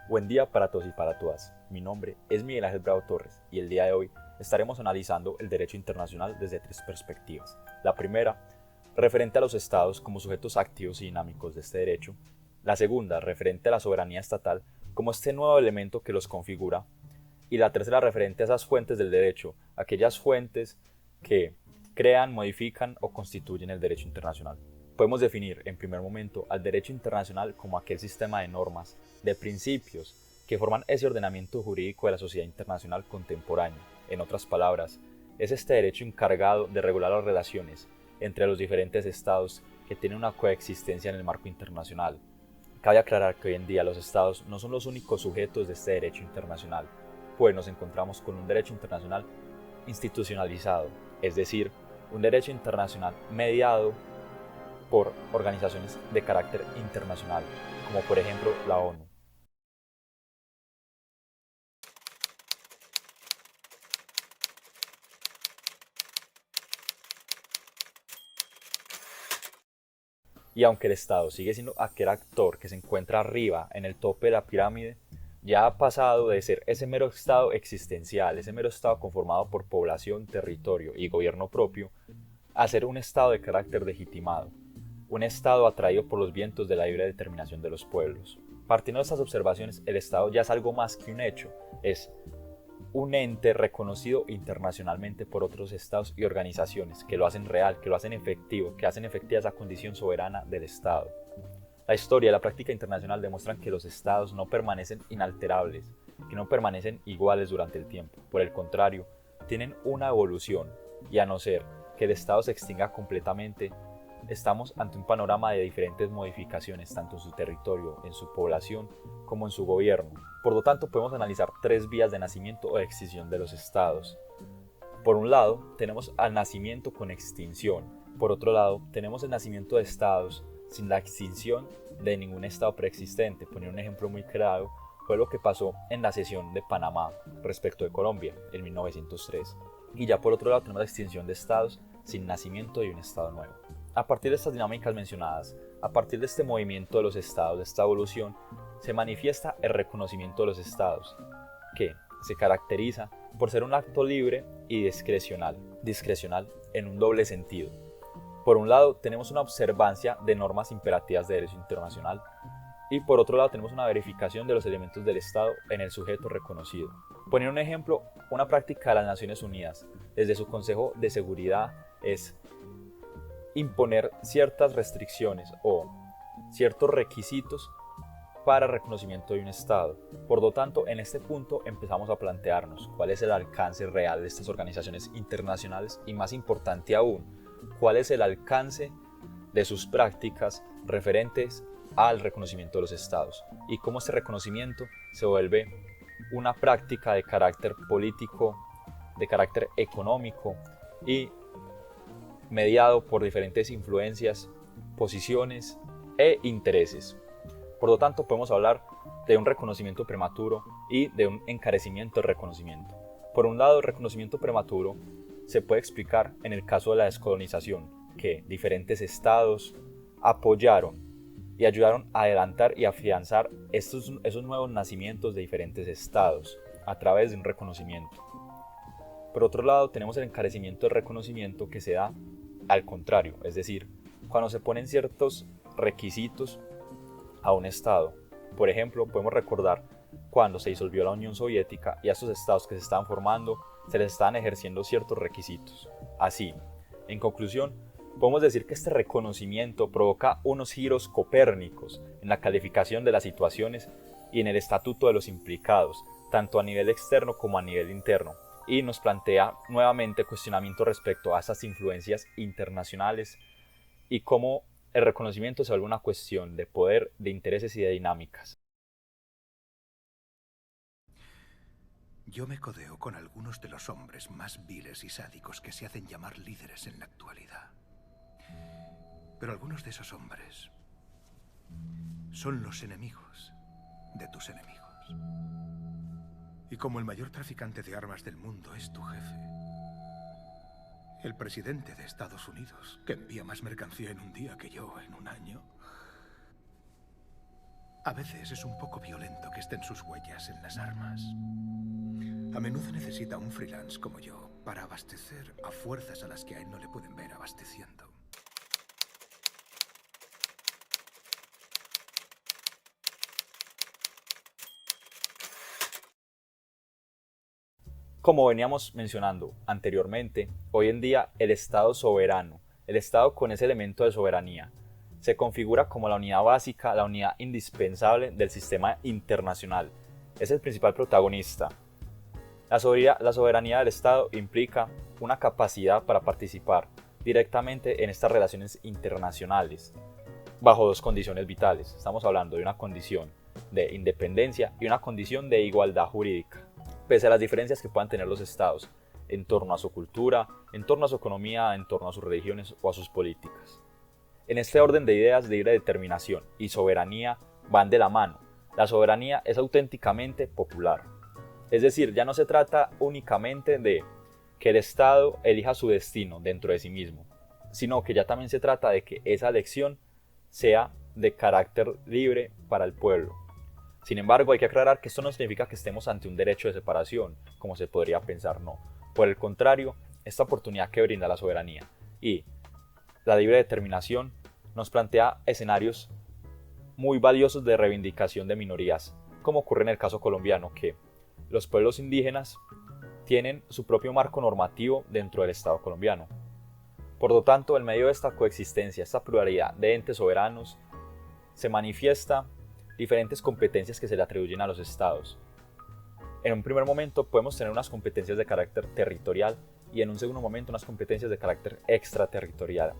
Buen día para todos y para todas. Mi nombre es Miguel Ángel Bravo Torres y el día de hoy estaremos analizando el derecho internacional desde tres perspectivas. La primera, referente a los estados como sujetos activos y dinámicos de este derecho. La segunda, referente a la soberanía estatal como este nuevo elemento que los configura. Y la tercera, referente a esas fuentes del derecho, aquellas fuentes que crean, modifican o constituyen el derecho internacional. Podemos definir, en primer momento, al derecho internacional como aquel sistema de normas, de principios, que forman ese ordenamiento jurídico de la sociedad internacional contemporánea. En otras palabras, es este derecho encargado de regular las relaciones entre los diferentes estados que tienen una coexistencia en el marco internacional. Cabe aclarar que hoy en día los estados no son los únicos sujetos de este derecho internacional, pues nos encontramos con un derecho internacional institucionalizado, es decir, un derecho internacional mediado por organizaciones de carácter internacional, como por ejemplo la ONU. Y aunque el Estado sigue siendo aquel actor que se encuentra arriba en el tope de la pirámide, ya ha pasado de ser ese mero Estado existencial, ese mero Estado conformado por población, territorio y gobierno propio, a ser un Estado de carácter legitimado, un Estado atraído por los vientos de la libre determinación de los pueblos. Partiendo de estas observaciones, el Estado ya es algo más que un hecho, es un ente reconocido internacionalmente por otros estados y organizaciones que lo hacen real, que lo hacen efectivo, que hacen efectiva esa condición soberana del Estado. La historia y la práctica internacional demuestran que los estados no permanecen inalterables, que no permanecen iguales durante el tiempo. Por el contrario, tienen una evolución y a no ser que el estado se extinga completamente, estamos ante un panorama de diferentes modificaciones tanto en su territorio, en su población, como en su gobierno. Por lo tanto, podemos analizar tres vías de nacimiento o extinción de los estados. Por un lado, tenemos al nacimiento con extinción. Por otro lado, tenemos el nacimiento de estados sin la extinción de ningún estado preexistente. Poner un ejemplo muy claro fue lo que pasó en la cesión de Panamá respecto de Colombia en 1903. Y ya por otro lado tenemos la extinción de estados sin nacimiento de un estado nuevo. A partir de estas dinámicas mencionadas, a partir de este movimiento de los estados, de esta evolución, se manifiesta el reconocimiento de los estados, que se caracteriza por ser un acto libre y discrecional en un doble sentido. Por un lado, tenemos una observancia de normas imperativas de derecho internacional y por otro lado tenemos una verificación de los elementos del Estado en el sujeto reconocido. Poner un ejemplo, una práctica de las Naciones Unidas desde su Consejo de Seguridad es imponer ciertas restricciones o ciertos requisitos para reconocimiento de un Estado. Por lo tanto, en este punto empezamos a plantearnos cuál es el alcance real de estas organizaciones internacionales y, más importante aún, cuál es el alcance de sus prácticas referentes al reconocimiento de los Estados y cómo este reconocimiento se vuelve una práctica de carácter político, de carácter económico y mediado por diferentes influencias, posiciones e intereses. Por lo tanto, podemos hablar de un reconocimiento prematuro y de un encarecimiento del reconocimiento. Por un lado, el reconocimiento prematuro se puede explicar en el caso de la descolonización, que diferentes estados apoyaron y ayudaron a adelantar y afianzar esos nuevos nacimientos de diferentes estados a través de un reconocimiento. Por otro lado, tenemos el encarecimiento del reconocimiento que se da al contrario, es decir, cuando se ponen ciertos requisitos a un Estado. Por ejemplo, podemos recordar cuando se disolvió la Unión Soviética y a estos estados que se estaban formando se les estaban ejerciendo ciertos requisitos. Así, en conclusión, podemos decir que este reconocimiento provoca unos giros copérnicos en la calificación de las situaciones y en el estatuto de los implicados, tanto a nivel externo como a nivel interno, y nos plantea nuevamente cuestionamientos respecto a esas influencias internacionales y cómo el reconocimiento se vuelve una cuestión de poder, de intereses y de dinámicas. Yo me codeo con algunos de los hombres más viles y sádicos que se hacen llamar líderes en la actualidad. Pero algunos de esos hombres son los enemigos de tus enemigos. Y como el mayor traficante de armas del mundo es tu jefe, el presidente de Estados Unidos, que envía más mercancía en un día que yo en un año, A veces es un poco violento que estén sus huellas en las armas. A menudo necesita un freelance como yo para abastecer a fuerzas a las que a él no le pueden ver abasteciendo. Como veníamos mencionando anteriormente, hoy en día el Estado soberano, el Estado con ese elemento de soberanía, se configura como la unidad básica, la unidad indispensable del sistema internacional. Es el principal protagonista. La soberanía del Estado implica una capacidad para participar directamente en estas relaciones internacionales, bajo dos condiciones vitales. Estamos hablando de una condición de independencia y una condición de igualdad jurídica. Pese a las diferencias que puedan tener los estados en torno a su cultura, en torno a su economía, en torno a sus religiones o a sus políticas. En este orden de ideas, libre determinación y soberanía van de la mano. La soberanía es auténticamente popular. Es decir, ya no se trata únicamente de que el Estado elija su destino dentro de sí mismo, sino que ya también se trata de que esa elección sea de carácter libre para el pueblo. Sin embargo, hay que aclarar que esto no significa que estemos ante un derecho de separación, como se podría pensar, no. Por el contrario, esta oportunidad que brinda la soberanía y la libre determinación nos plantea escenarios muy valiosos de reivindicación de minorías, como ocurre en el caso colombiano, que los pueblos indígenas tienen su propio marco normativo dentro del Estado colombiano. Por lo tanto, en medio de esta coexistencia, esta pluralidad de entes soberanos, se manifiesta diferentes competencias que se le atribuyen a los estados. En un primer momento podemos tener unas competencias de carácter territorial y en un segundo momento unas competencias de carácter extraterritorial.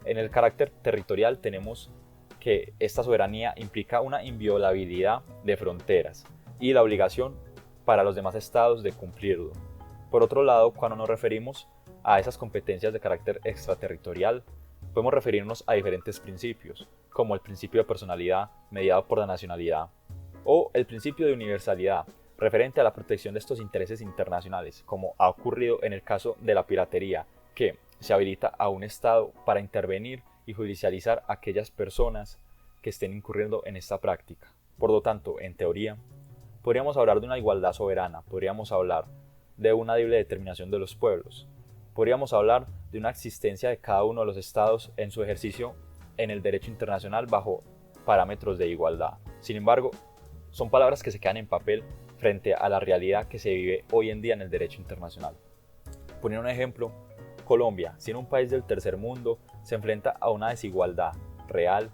En el carácter territorial tenemos que esta soberanía implica una inviolabilidad de fronteras y la obligación para los demás estados de cumplirlo. Por otro lado, cuando nos referimos a esas competencias de carácter extraterritorial, podemos referirnos a diferentes principios, como el principio de personalidad mediado por la nacionalidad, o el principio de universalidad, referente a la protección de estos intereses internacionales, como ha ocurrido en el caso de la piratería, que se habilita a un Estado para intervenir y judicializar a aquellas personas que estén incurriendo en esta práctica. Por lo tanto, en teoría, podríamos hablar de una igualdad soberana, podríamos hablar de una libre determinación de los pueblos, podríamos hablar de una existencia de cada uno de los estados en su ejercicio en el derecho internacional bajo parámetros de igualdad. Sin embargo, son palabras que se quedan en papel frente a la realidad que se vive hoy en día en el derecho internacional. Poniendo un ejemplo, Colombia, siendo un país del tercer mundo, se enfrenta a una desigualdad real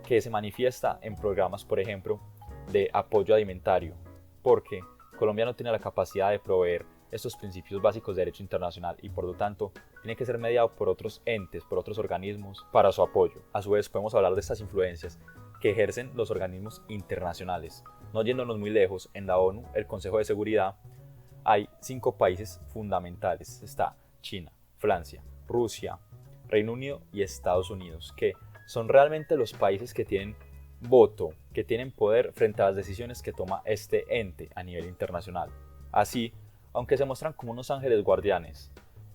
que se manifiesta en programas, por ejemplo, de apoyo alimentario, porque Colombia no tiene la capacidad de proveer estos principios básicos de derecho internacional y por lo tanto tiene que ser mediado por otros entes, por otros organismos para su apoyo. A su vez podemos hablar de estas influencias que ejercen los organismos internacionales. No yéndonos muy lejos, en la ONU, el Consejo de Seguridad, hay 5 países fundamentales. Está China, Francia, Rusia, Reino Unido y Estados Unidos, que son realmente los países que tienen voto, que tienen poder frente a las decisiones que toma este ente a nivel internacional. Así, aunque se muestran como unos ángeles guardianes,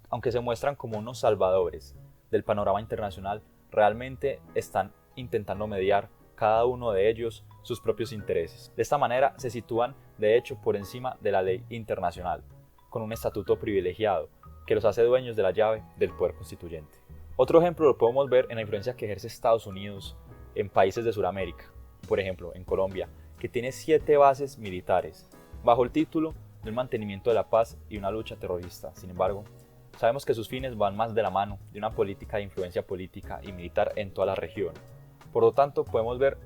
aunque se muestran como unos salvadores del panorama internacional, realmente están intentando mediar cada uno de ellos sus propios intereses. De esta manera se sitúan de hecho por encima de la ley internacional, con un estatuto privilegiado que los hace dueños de la llave del poder constituyente. Otro ejemplo lo podemos ver en la influencia que ejerce Estados Unidos en países de Sudamérica, por ejemplo en Colombia, que tiene 7 bases militares, bajo el título del mantenimiento de la paz y una lucha terrorista. Sin embargo, sabemos que sus fines van más de la mano de una política de influencia política y militar en toda la región. Por lo tanto, podemos ver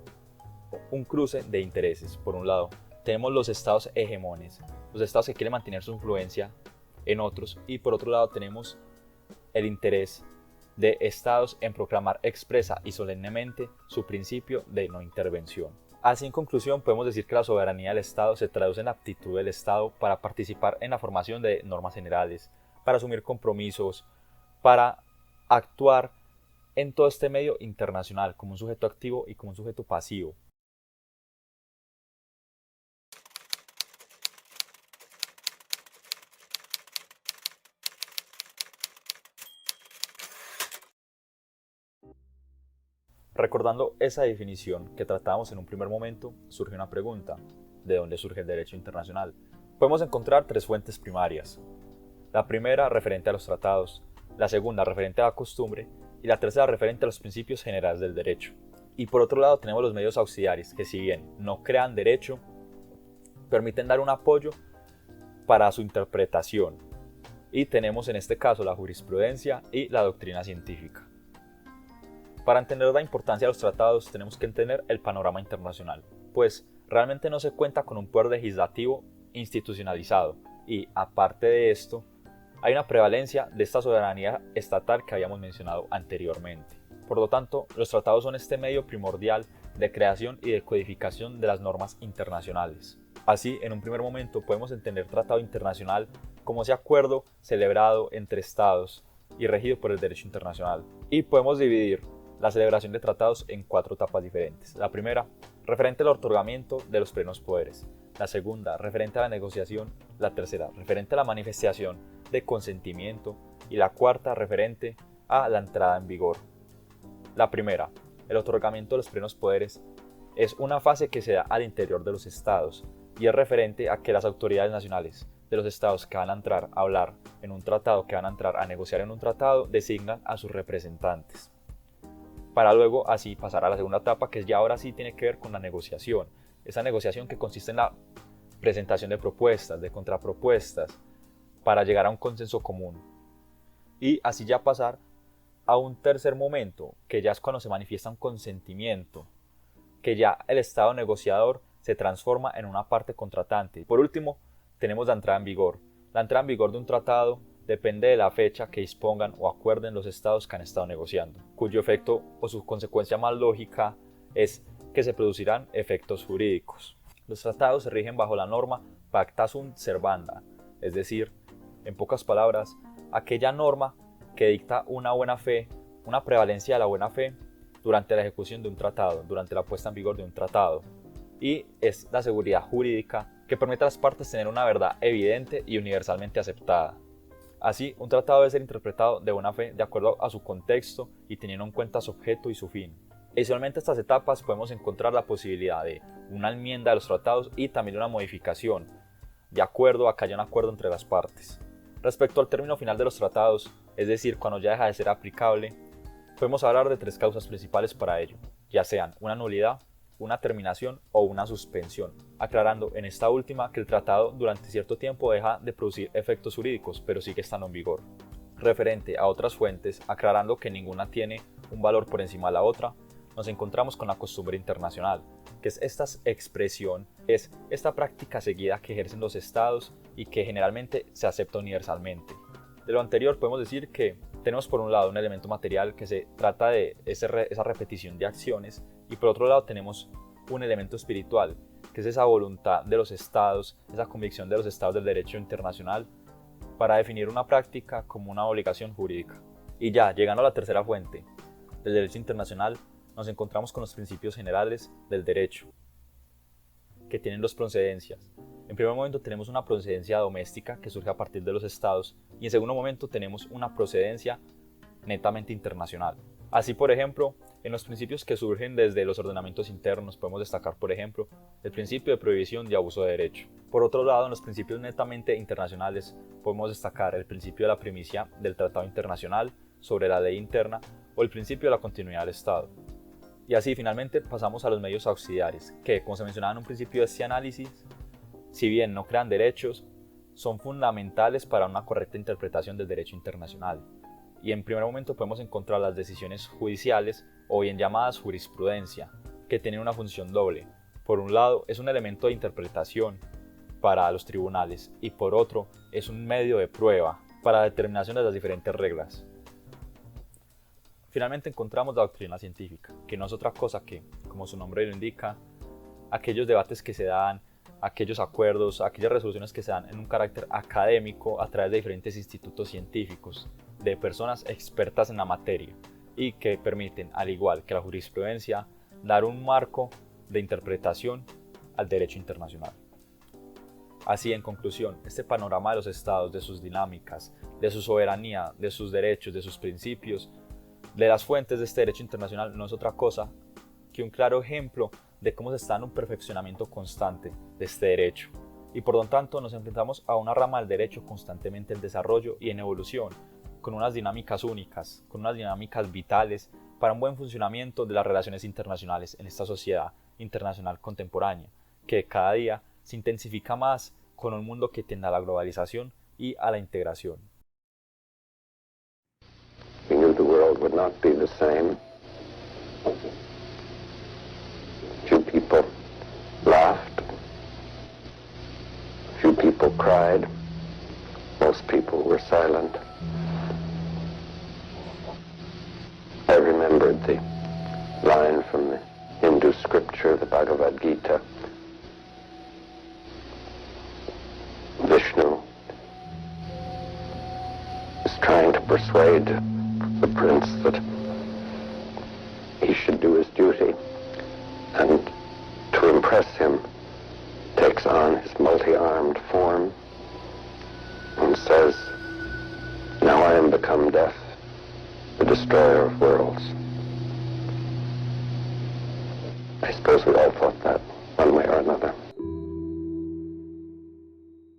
un cruce de intereses. Por un lado, tenemos los estados hegemones, los estados que quieren mantener su influencia en otros, y por otro lado tenemos el interés de estados en proclamar expresa y solemnemente su principio de no intervención. Así, en conclusión, podemos decir que la soberanía del Estado se traduce en la aptitud del Estado para participar en la formación de normas generales, para asumir compromisos, para actuar en todo este medio internacional como un sujeto activo y como un sujeto pasivo. Recordando esa definición que tratábamos en un primer momento, surge una pregunta: ¿de dónde surge el derecho internacional? Podemos encontrar tres fuentes primarias. La primera referente a los tratados, la segunda referente a la costumbre y la tercera referente a los principios generales del derecho. Y por otro lado tenemos los medios auxiliares que, si bien no crean derecho, permiten dar un apoyo para su interpretación. Y tenemos en este caso la jurisprudencia y la doctrina científica. Para entender la importancia de los tratados tenemos que entender el panorama internacional, pues realmente no se cuenta con un poder legislativo institucionalizado y, aparte de esto, hay una prevalencia de esta soberanía estatal que habíamos mencionado anteriormente. Por lo tanto, los tratados son este medio primordial de creación y de codificación de las normas internacionales. Así, en un primer momento podemos entender tratado internacional como ese acuerdo celebrado entre estados y regido por el derecho internacional. Y podemos dividir la celebración de tratados en cuatro etapas diferentes. La primera, referente al otorgamiento de los plenos poderes. La segunda, referente a la negociación. La tercera, referente a la manifestación de consentimiento. Y la cuarta, referente a la entrada en vigor. La primera, el otorgamiento de los plenos poderes, es una fase que se da al interior de los estados y es referente a que las autoridades nacionales de los estados que van a entrar a hablar en un tratado, que van a entrar a negociar en un tratado, designan a sus representantes, para luego así pasar a la segunda etapa, que ya ahora sí tiene que ver con la negociación. Esa negociación que consiste en la presentación de propuestas, de contrapropuestas, para llegar a un consenso común. Y así ya pasar a un tercer momento, que ya es cuando se manifiesta un consentimiento, que ya el estado negociador se transforma en una parte contratante. Por último, tenemos la entrada en vigor. La entrada en vigor de un tratado depende de la fecha que dispongan o acuerden los estados que han estado negociando, cuyo efecto o su consecuencia más lógica es que se producirán efectos jurídicos. Los tratados se rigen bajo la norma pacta sunt servanda, es decir, en pocas palabras, aquella norma que dicta una buena fe, una prevalencia de la buena fe durante la ejecución de un tratado, durante la puesta en vigor de un tratado, y es la seguridad jurídica que permite a las partes tener una verdad evidente y universalmente aceptada. Así, un tratado debe ser interpretado de buena fe de acuerdo a su contexto y teniendo en cuenta su objeto y su fin. Adicionalmente a estas etapas podemos encontrar la posibilidad de una enmienda de los tratados y también una modificación, de acuerdo a que haya un acuerdo entre las partes. Respecto al término final de los tratados, es decir, cuando ya deja de ser aplicable, podemos hablar de tres causas principales para ello, ya sean una nulidad, una terminación o una suspensión, aclarando en esta última que el tratado durante cierto tiempo deja de producir efectos jurídicos, pero sigue estando en vigor. Referente a otras fuentes, aclarando que ninguna tiene un valor por encima de la otra, nos encontramos con la costumbre internacional, que es esta expresión, es esta práctica seguida que ejercen los estados y que generalmente se acepta universalmente. De lo anterior podemos decir que tenemos por un lado un elemento material que se trata de esa repetición de acciones y por otro lado tenemos un elemento espiritual que es esa voluntad de los estados, esa convicción de los estados del derecho internacional para definir una práctica como una obligación jurídica. Y ya, llegando a la tercera fuente del derecho internacional, nos encontramos con los principios generales del derecho, que tienen dos procedencias. En primer momento tenemos una procedencia doméstica que surge a partir de los estados y en segundo momento tenemos una procedencia netamente internacional. Así, por ejemplo, en los principios que surgen desde los ordenamientos internos podemos destacar, por ejemplo, el principio de prohibición de abuso de derecho. Por otro lado, en los principios netamente internacionales podemos destacar el principio de la primicia del tratado internacional sobre la ley interna o el principio de la continuidad del Estado. Y así finalmente pasamos a los medios auxiliares, que, como se mencionaba en un principio de este análisis, si bien no crean derechos, son fundamentales para una correcta interpretación del derecho internacional. Y en primer momento podemos encontrar las decisiones judiciales o bien llamadas jurisprudencia, que tienen una función doble. Por un lado, es un elemento de interpretación para los tribunales y por otro, es un medio de prueba para la determinación de las diferentes reglas. Finalmente encontramos la doctrina científica, que no es otra cosa que, como su nombre lo indica, aquellos debates que se dan, aquellos acuerdos, aquellas resoluciones que se dan en un carácter académico a través de diferentes institutos científicos, de personas expertas en la materia y que permiten, al igual que la jurisprudencia, dar un marco de interpretación al derecho internacional. Así, en conclusión, este panorama de los estados, de sus dinámicas, de su soberanía, de sus derechos, de sus principios, de las fuentes de este derecho internacional no es otra cosa que un claro ejemplo de cómo se está en un perfeccionamiento constante de este derecho. Y por lo tanto nos enfrentamos a una rama del derecho constantemente en desarrollo y en evolución, con unas dinámicas únicas, con unas dinámicas vitales para un buen funcionamiento de las relaciones internacionales en esta sociedad internacional contemporánea, que cada día se intensifica más con un mundo que tiende a la globalización y a la integración. We knew the world would not be the same. Few people laughed. Few people cried. Most people were silent. I remembered the line from the Hindu scripture, the Bhagavad Gita. Vishnu is trying to persuade the prince that he should do his duty, and to impress him takes on his multi-armed form and says, "Now I am become death, the destroyer of worlds." I suppose we all thought that one way or another.